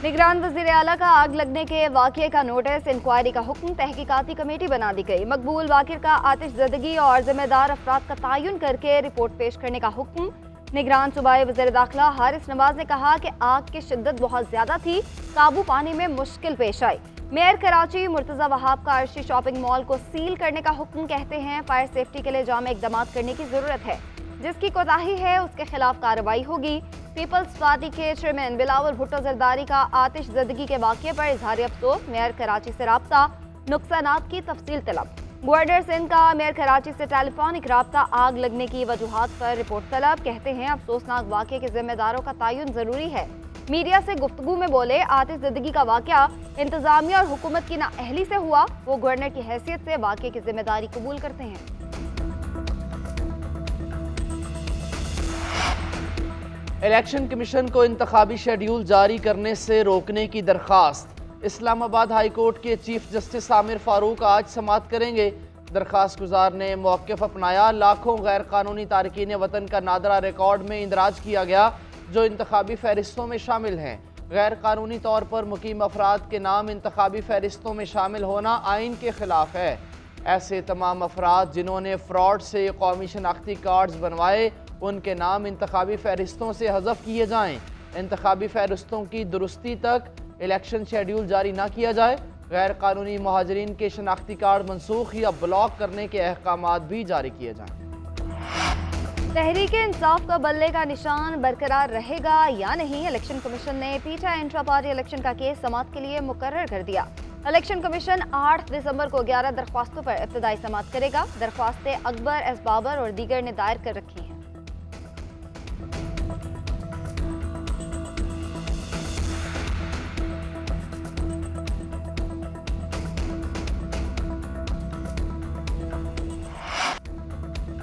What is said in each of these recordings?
निगरान वज़ीर आला का आग लगने के वाक़ये का नोटिस, इंक्वायरी का हुक्म, तहकीकाती कमेटी बना दी गई। मकबूल वाक़िर का आतिशज़दगी और जिम्मेदार अफराद का तयन करके रिपोर्ट पेश करने का हुक्म। निगरान सूबाई वज़ीर दाखिला हारिस नवाज ने कहा कि आग की शिद्दत बहुत ज़्यादा थी, काबू पाने में मुश्किल पेश आई। मेयर कराची मुर्तज़ा वहाब का अर्शी शॉपिंग मॉल को सील करने का हुक्म। कहते हैं फायर सेफ्टी के लिए जाम इक़दाम करने की ज़रूरत है, जिसकी कोताही है उसके खिलाफ कार्रवाई होगी। पीपल्स पार्टी के चेयरमैन बिलावल भुट्टो जरदारी का आतिशज़दगी के वाक़ये पर इजहार अफसोस, मेयर कराची से राब्ता, नुकसानात की तफसील तलब। गवर्नर सिंध का मेयर कराची से टेलीफोनिक राब्ता, आग लगने की वजूहात पर रिपोर्ट तलब। कहते हैं अफसोसनाक वाक़ये के जिम्मेदारों का तयन ज़रूरी है। मीडिया से गुफ्तगू में बोले, आतिशज़दगी का वाक़या इंतजामिया और हुकूमत की नाअहली से हुआ। वो गवर्नर की हैसियत से वाक़ये की जिम्मेदारी कबूल करते हैं। इलेक्शन कमीशन को इंतखाबी शेड्यूल जारी करने से रोकने की दरख्वास्त। इस्लामाबाद हाई कोर्ट के चीफ जस्टिस आमिर फारूक आज समाअत करेंगे। दरख्वास्त गुजार ने मौक़िफ़ अपनाया। लाखों गैर कानूनी तारकीन वतन का नादरा रिकॉर्ड में इंदराज किया गया, जो इंतखाबी फहरिस्तों में शामिल हैं। गैर कानूनी तौर पर मुकीम अफराद के नाम इंतखाबी फहरिस्तों में शामिल होना आइन के खिलाफ है। ऐसे तमाम अफराद जिन्होंने फ्रॉड से कौमी शनाख्ती कार्ड्स बनवाए, उनके नाम इंतखाबी फहरिस्तों से हज़फ किए जाएँ। इंतखाबी फहरिस्तों की दुरुस्ती तक इलेक्शन शेड्यूल जारी ना किया जाए। गैर कानूनी महाजरीन के शनाख्ती कार्ड मनसूख या ब्लॉक करने के अहकामात भी जारी किए जाएँ। तहरीक इंसाफ का बल्ले का निशान बरकरार रहेगा या नहीं, इलेक्शन कमीशन ने पीटीआई इंट्रा पार्टी इलेक्शन का केस समाअत के लिए मुकर्रर कर दिया। इलेक्शन कमीशन 8 दिसंबर को 11 दरख्वास्तों पर इब्तदाई समाअत करेगा। दरख्वास्तें अकबर एस बाबर और दीगर ने दायर कर रखी हैं।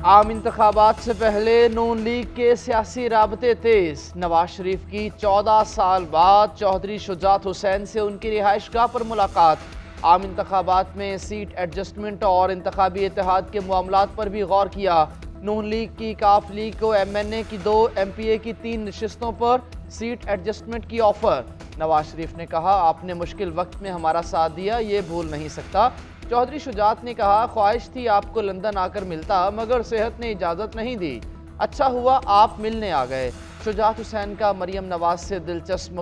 आम इंतखाबात से पहले नून लीग के सियासी राबते तेज। नवाज शरीफ की 14 साल बाद चौधरी शुजात हुसैन से उनकी रिहाइशगाह पर मुलाकात। आम इंतखाबात में सीट एडजस्टमेंट और इंतखाबी इत्तेहाद के मामलात पर भी गौर किया। नून लीग की काफ लीग को MNA की 2, MPA की 3 नशिस्तों पर सीट एडजस्टमेंट की ऑफर। नवाज शरीफ ने कहा, आपने मुश्किल वक्त में हमारा साथ दिया, ये भूल नहीं सकता। चौधरी शुजात ने कहा, ख्वाहिश थी आपको लंदन आकर मिलता, मगर सेहत ने इजाज़त नहीं दी। अच्छा हुआ आप मिलने आ गए। शुजात हुसैन का मरियम नवाज से दिलचस्प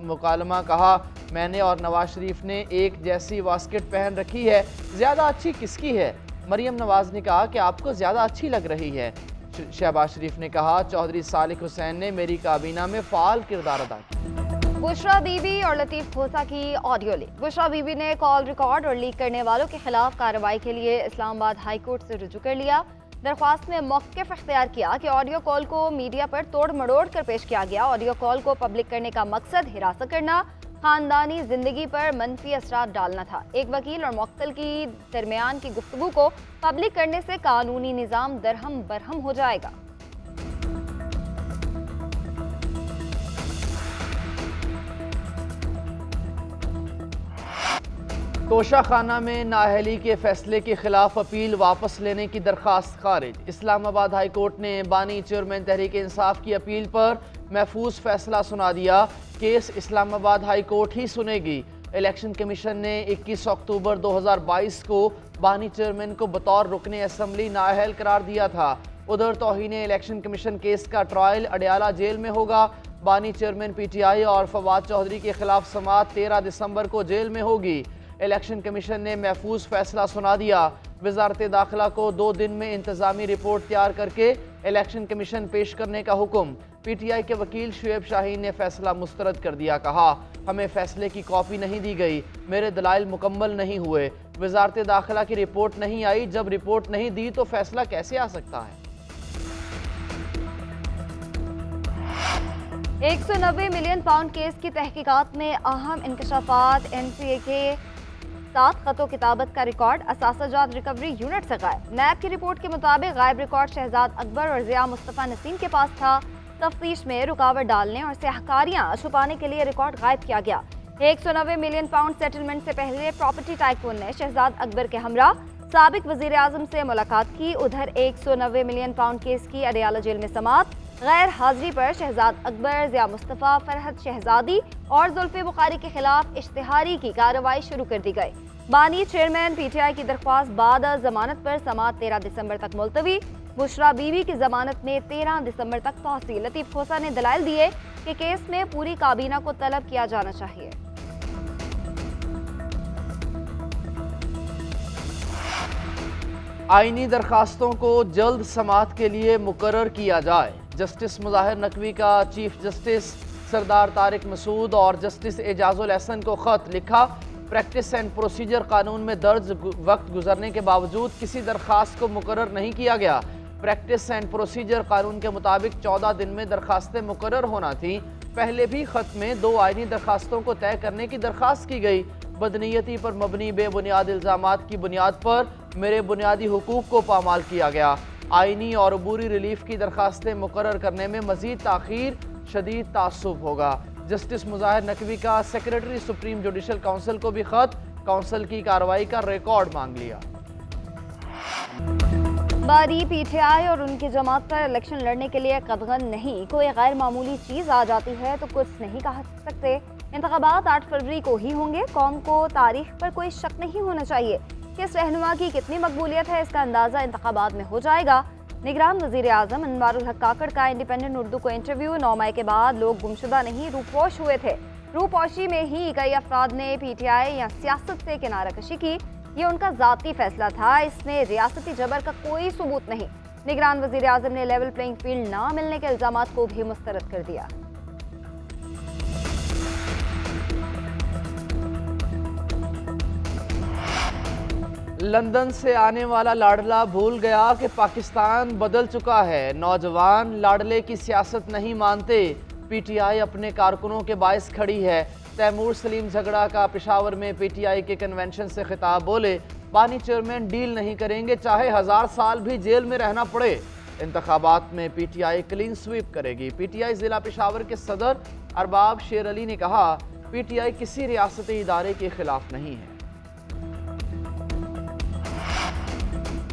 मुकालमा। कहा, मैंने और नवाज शरीफ ने एक जैसी वास्केट पहन रखी है, ज़्यादा अच्छी किसकी है? मरियम नवाज ने कहा कि आपको ज़्यादा अच्छी लग रही है। शहबाज शरीफ ने कहा, चौधरी सालिक हुसैन ने मेरी काबीना में फ़ाल किरदार अदा किया। बुशरा बीबी और लतीफ़ खोसा की ऑडियो लीक। बुशरा बीबी ने कॉल रिकॉर्ड और लीक करने वालों के खिलाफ कार्रवाई के लिए इस्लामाबाद हाई कोर्ट से रुजू कर लिया। दरख्वास्त में मौक़िफ़ इख्तियार किया कि ऑडियो कॉल को मीडिया पर तोड़ मड़ोड़ कर पेश किया गया। ऑडियो कॉल को पब्लिक करने का मकसद हिरासत करना, ख़ानदानी ज़िंदगी पर मनफी असरात डालना था। एक वकील और मुअक्किल की दरमियान की गुफ्तगू को पब्लिक करने से कानूनी निज़ाम दरहम बरहम हो जाएगा। तोशा खाना में नाअहली के फैसले के खिलाफ अपील वापस लेने की दरख्वास्त खारिज। इस्लामाबाद हाई कोर्ट ने बानी चेयरमैन तहरीक इंसाफ की अपील पर महफूज फैसला सुना दिया। केस इस्लामाबाद हाई कोर्ट ही सुनेगी। इलेक्शन कमीशन ने 21 अक्टूबर 2022 को बानी चेयरमैन को बतौर रुकने असम्बली नाअहल करार दिया था। उधर तौहीन इलेक्शन कमीशन केस का ट्रायल अडयाला जेल में होगा। बानी चेयरमैन PTI और फवाद चौधरी के खिलाफ समाअत 13 दिसंबर को जेल में होगी। इलेक्शन कमीशन ने महफूज फैसला सुना दिया। वजारत दाखिला को 2 दिन में इंतजामी रिपोर्ट तैयार करके इलेक्शन कमीशन पेश करने का हुक्म। PTI के वकील शुएब शाहीन ने फैसला मुस्तरद कर दिया। कहा, हमें फैसले की कॉपी नहीं दी गई, मेरे दलाइल मुकम्मल नहीं हुए। वजारत दाखिला की रिपोर्ट नहीं आई, जब रिपोर्ट नहीं दी तो फैसला कैसे आ सकता है? 190 मिलियन पाउंड केस की तहकीकात में अहम इंकशाफात। NPA के 7 खतों किताबत का रिकॉर्ड असासाजात रिकवरी यूनिट से गायब। नैब की रिपोर्ट के मुताबिक गायब रिकॉर्ड शहजाद अकबर और ज़िया मुस्तफ़ा नसीम के पास था। तफ्तीश में रुकावट डालने और सियाहकारियाँ छुपाने के लिए रिकॉर्ड गायब किया गया। 190 मिलियन पाउंड सेटलमेंट से पहले प्रॉपर्टी टाइकून ने शहजाद अकबर के हमरा साबिक वज़ीर आज़म से मुलाकात की। उधर 190 मिलियन पाउंड केस की अडयाला जेल में समाअत। गैर हाजिरी पर शहजाद अकबर, ज़िया मुस्तफ़ा, फरहत शहजादी और जुल्फ़े बुखारी के खिलाफ इश्तिहारी की कार्रवाई शुरू कर दी गई। बानी चेयरमैन PTI की दरख्वास्त बाद जमानत पर समाअत 13 दिसंबर तक मुलतवी। बुशरा बीवी की जमानत में 13 दिसंबर तक तौसी। लतीफ़ खोसा ने दलाइल दिए कि केस में पूरी काबीना को तलब किया जाना चाहिए। आईनी दरखास्तों को जल्द समाअत के लिए मुकर्रर किया जाए। जस्टिस मुज़ाहिर नकवी का चीफ जस्टिस सरदार तारिक मसूद और जस्टिस एजाजुल एहसन को ख़त लिखा। प्रैक्टिस एंड प्रोसीजर कानून में दर्ज वक्त गुजरने के बावजूद किसी दरखास्त को मुकर्रर नहीं किया गया। प्रैक्टिस एंड प्रोसीजर कानून के मुताबिक 14 दिन में दरखास्तें मुकर्रर होना थी। पहले भी ख़त में 2 आईनी दरखास्तों को तय करने की दरख्वास्त की गई। बदनीयती पर मबनी बेबुनियाद इल्ज़ामात की बुनियाद पर मेरे बुनियादी हुकूक को पामाल किया गया। आईनी और अबूरी रिलीफ की दरखास्तें मुकर्रर करने में मज़ीद ताख़ीर शदीद तासुब होगा। जस्टिस मुज़ाहिर नकवी का सेक्रेटरी सुप्रीम जुडिशल काउंसिल को भी ख़त काउंसिल की कार्रवाई का रिकॉर्ड मांग लिया। बारी PTI और उनकी जमात पर इलेक्शन लड़ने के लिए कदगन नहीं। कोई गैर मामूली चीज़ आ जाती है तो कुछ नहीं कह सकते। इंतखाबात 8 फरवरी को ही होंगे। कौम को तारीख पर कोई शक नहीं होना चाहिए। किस रहनुमा की कितनी मकबूलियत है इसका अंदाज़ा इंतखाबात में हो जाएगा। निगरान वज़ीर आज़म अनवारुल हक काकड़ का इंडिपेंडेंट उर्दू को इंटरव्यू। 9 मई के बाद लोग गुमशुदा नहीं रूपोश हुए थे। रूपोशी में ही कई अफराद ने PTI या सियासत से किनारा कशी की। ये उनका ज़ाती फैसला था। इसमें रियासती जबर का कोई सबूत नहीं। निगरान वज़ीर आज़म ने लेवल प्लेइंग फील्ड ना मिलने के इल्ज़ामात को भी मुस्तरद कर दिया। लंदन से आने वाला लाडला भूल गया कि पाकिस्तान बदल चुका है। नौजवान लाडले की सियासत नहीं मानते। PTI अपने कारकुनों के बायस खड़ी है। तैमूर सलीम झगड़ा का पेशावर में PTI के कन्वेंशन से खिताब। बोले, बानी चेयरमैन डील नहीं करेंगे चाहे 1000 साल भी जेल में रहना पड़े। इंतखाबात में PTI क्लीन स्वीप करेगी। PTI जिला पेशावर के सदर अरबाब शेर अली ने कहा, PTI किसी रियासती इदारे के खिलाफ नहीं है।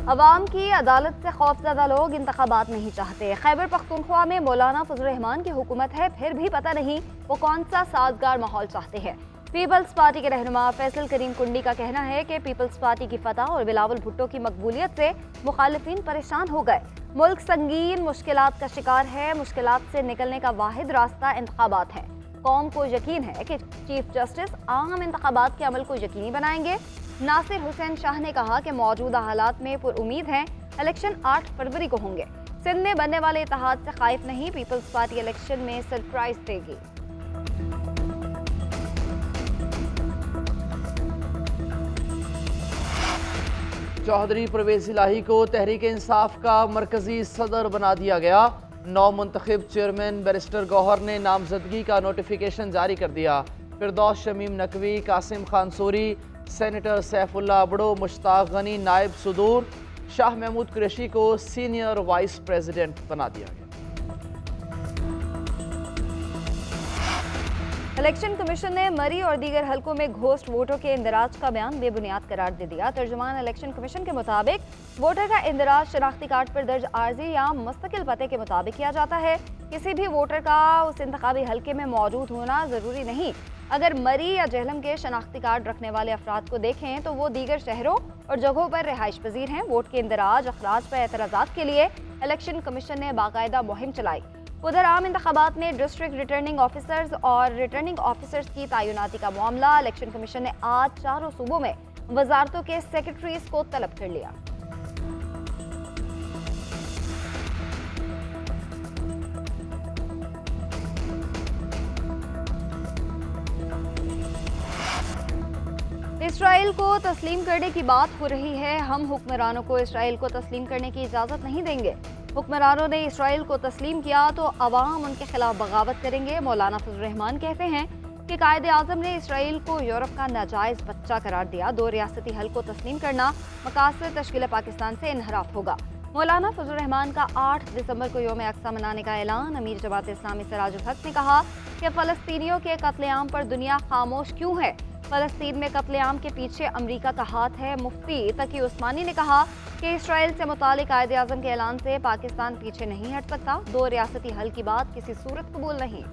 अवाम की अदालत से खौफजदा लोग इंतखाबात नहीं चाहते। खैबर पख्तूनख्वा में मौलाना फजल रहमान की हुकूमत है, फिर भी पता नहीं वो कौन सा साजगार माहौल चाहते हैं। पीपल्स पार्टी के रहनुमा फैसल करीम कुंडी का कहना है कि पीपल्स पार्टी की फतह और बिलावल भुट्टो की मकबूलियत से मुखालिफिन परेशान हो गए। मुल्क संगीन मुश्किलात का शिकार है। मुश्किलात से निकलने का वाहिद रास्ता इंतखाबात है। कौम को यकीन है कि चीफ जस्टिस आम इंतखाबात के अमल को यकीनी बनाएंगे। नासिर हुसैन शाह ने कहा कि मौजूदा हालात में पुरुमीद हैं। इलेक्शन 8 फरवरी को होंगे। सिंध में बनने वाले इत्तेहाद से खाइफ नहीं। पीपल्स पार्टी इलेक्शन में सरप्राइज देगी। चौधरी परवेज इलाही को तहरीक इंसाफ का मरकजी सदर बना दिया गया। नौ मुंतखब चेयरमैन बैरिस्टर गौहर ने नामजदगी का नोटिफिकेशन जारी कर दिया। फिरदौस शमीम नकवी, कासिम खान सूरी, सेनेटर सैफुल्ला अबड़ो, मुश्ताक गनी नायब सुदूर, शाह महमूद कुरैशी को सीनियर वाइस प्रेसिडेंट बना दिया गया। इलेक्शन कमीशन ने मरी और दीगर हलकों में घोस्ट वोटों के इंदराज का बयान बेबुनियाद करार दे दिया। तर्जुमान इलेक्शन कमीशन के मुताबिक वोटर का इंदराज शनाख्ती कार्ड पर दर्ज आर्जी या मुस्तकिल पते के मुताबिक किया जाता है। किसी भी वोटर का उस इंतखाबी हलके में मौजूद होना जरूरी नहीं। अगर मरी या जहलम के शनाख्ती कार्ड रखने वाले अफराद को देखें तो वो दीगर शहरों और जगहों पर रिहाइश पजीर हैं। वोट के इंदराज अखराज पर एतराज़ात के लिए इलेक्शन कमीशन ने बाकायदा मुहिम चलाई। उधर आम इंतखाबात में डिस्ट्रिक्ट रिटर्निंग ऑफिसर्स और रिटर्निंग ऑफिसर्स की तैनाती का मामला इलेक्शन कमीशन ने आज चारों सूबों में वजारतों के सेक्रेटरीज को तलब कर लिया। इसराइल को तस्लीम करने की बात हो रही है। हम हुक्मरानों को इसराइल को तस्लीम करने की इजाज़त नहीं देंगे। हुक्मरानों ने इसराइल को तस्लीम किया तो अवाम उनके खिलाफ बगावत करेंगे। मौलाना फजल रहमान कहते हैं कि कायदे आज़म ने इसराइल को यूरोप का नाजायज़ बच्चा करार दिया। 2 रियासती हल को तस्लीम करना मकासद तश्कील पाकिस्तान से इनहराफ होगा। मौलाना फजल रहमान का 8 दिसंबर को यौम अक़सा मनाने का ऐलान। अमीर जमात इस्लामी सिराजुल हक ने कहा कि फ़लस्तीनियों के कत्लेआम पर दुनिया खामोश क्यों है। फलस्तीन में कत्लेआम के पीछे अमरीका का हाथ है। मुफ्ती तकी उस्मानी ने कहा कि इसराइल से मुतालिक कायदे-आज़म के ऐलान से पाकिस्तान पीछे नहीं हट सकता। 2 रियासती हल की बात किसी सूरत कबूल नहीं।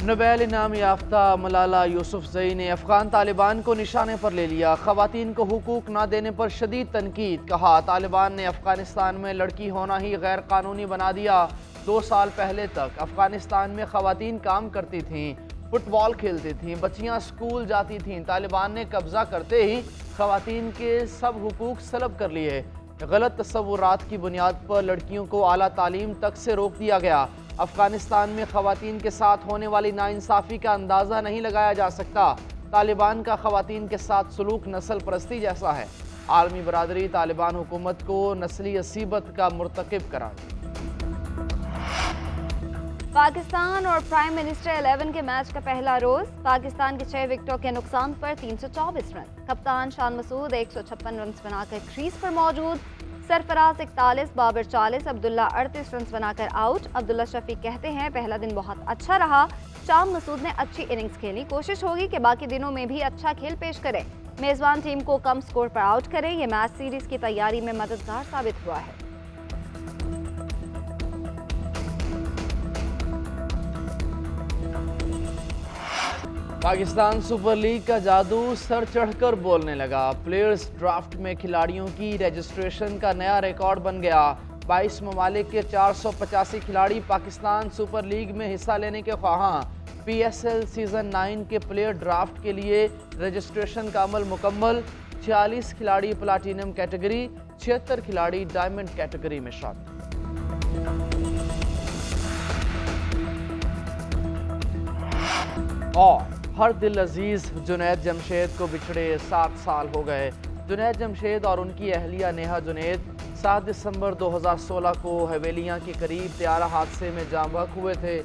नोबेल इनाम याफ्ता मलाला यूसुफजई ने अफगान तालिबान को निशाने पर ले लिया। खवातीन को हुकूक न देने पर शदीद तनकीद। कहा, तालिबान ने अफगानिस्तान में लड़की होना ही गैर कानूनी बना दिया। 2 साल पहले तक अफगानिस्तान में खवातीन काम करती थीं, फुटबॉल खेलती थीं, बच्चियां स्कूल जाती थीं। तालिबान ने कब्जा करते ही खवातीन के सब हुकूक सलब कर लिए। गलत तस्वुरात की बुनियाद पर लड़कियों को आला तालीम तक से रोक दिया गया। अफगानिस्तान में खवातीन के साथ होने वाली नाइंसाफ़ी का अंदाज़ा नहीं लगाया जा सकता। तालिबान का खवातीन के साथ सलूक नस्ल परस्ती जैसा है। आलमी बरादरी तालिबान हुकूमत को नस्ली असीबत का मुर्तकिब करार। पाकिस्तान और प्राइम मिनिस्टर 11 के मैच का पहला रोज। पाकिस्तान के 6 विकेटों के नुकसान पर 324 रन। कप्तान शान मसूद 156 रन बनाकर क्रीज पर मौजूद। सरफराज 41, बाबर 40, अब्दुल्ला 38 रन बनाकर आउट। अब्दुल्ला शफीक कहते हैं, पहला दिन बहुत अच्छा रहा। शान मसूद ने अच्छी इनिंग्स खेली। कोशिश होगी कि बाकी दिनों में भी अच्छा खेल पेश करें। मेजबान टीम को कम स्कोर पर आउट करें। यह मैच सीरीज की तैयारी में मददगार साबित हुआ है। पाकिस्तान सुपर लीग का जादू सर चढ़कर बोलने लगा। प्लेयर्स ड्राफ्ट में खिलाड़ियों की रजिस्ट्रेशन का नया रिकॉर्ड बन गया। 22 ममालिक के 485 खिलाड़ी पाकिस्तान सुपर लीग में हिस्सा लेने के ख्वाहां। PSL सीजन 9 के प्लेयर ड्राफ्ट के लिए रजिस्ट्रेशन का अमल मुकम्मल। 46 खिलाड़ी प्लाटिनम कैटेगरी, 76 खिलाड़ी डायमंड कैटेगरी में शामिल। और हर दिल अजीज जुनैद जमशेद को बिछड़े 7 साल हो गए। जुनैद जमशेद और उनकी अहलिया नेहा जुनैद 7 दिसंबर 2016 को हवेलियां के करीब त्यारा हादसे में जाँ बहक हुए थे।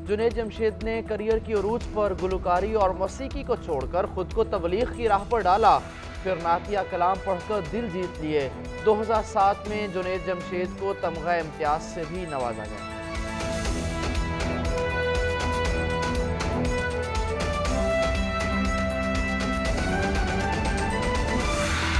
जुनैद जमशेद ने करियर की उरूज पर गुलकारी और मौसीकी को छोड़कर खुद को तबलीग की राह पर डाला। फिर नातिया कलाम पढ़कर दिल जीत लिए। 2007 में जुनैद जमशेद को तमगा इम्तियाज से भी नवाजा गया।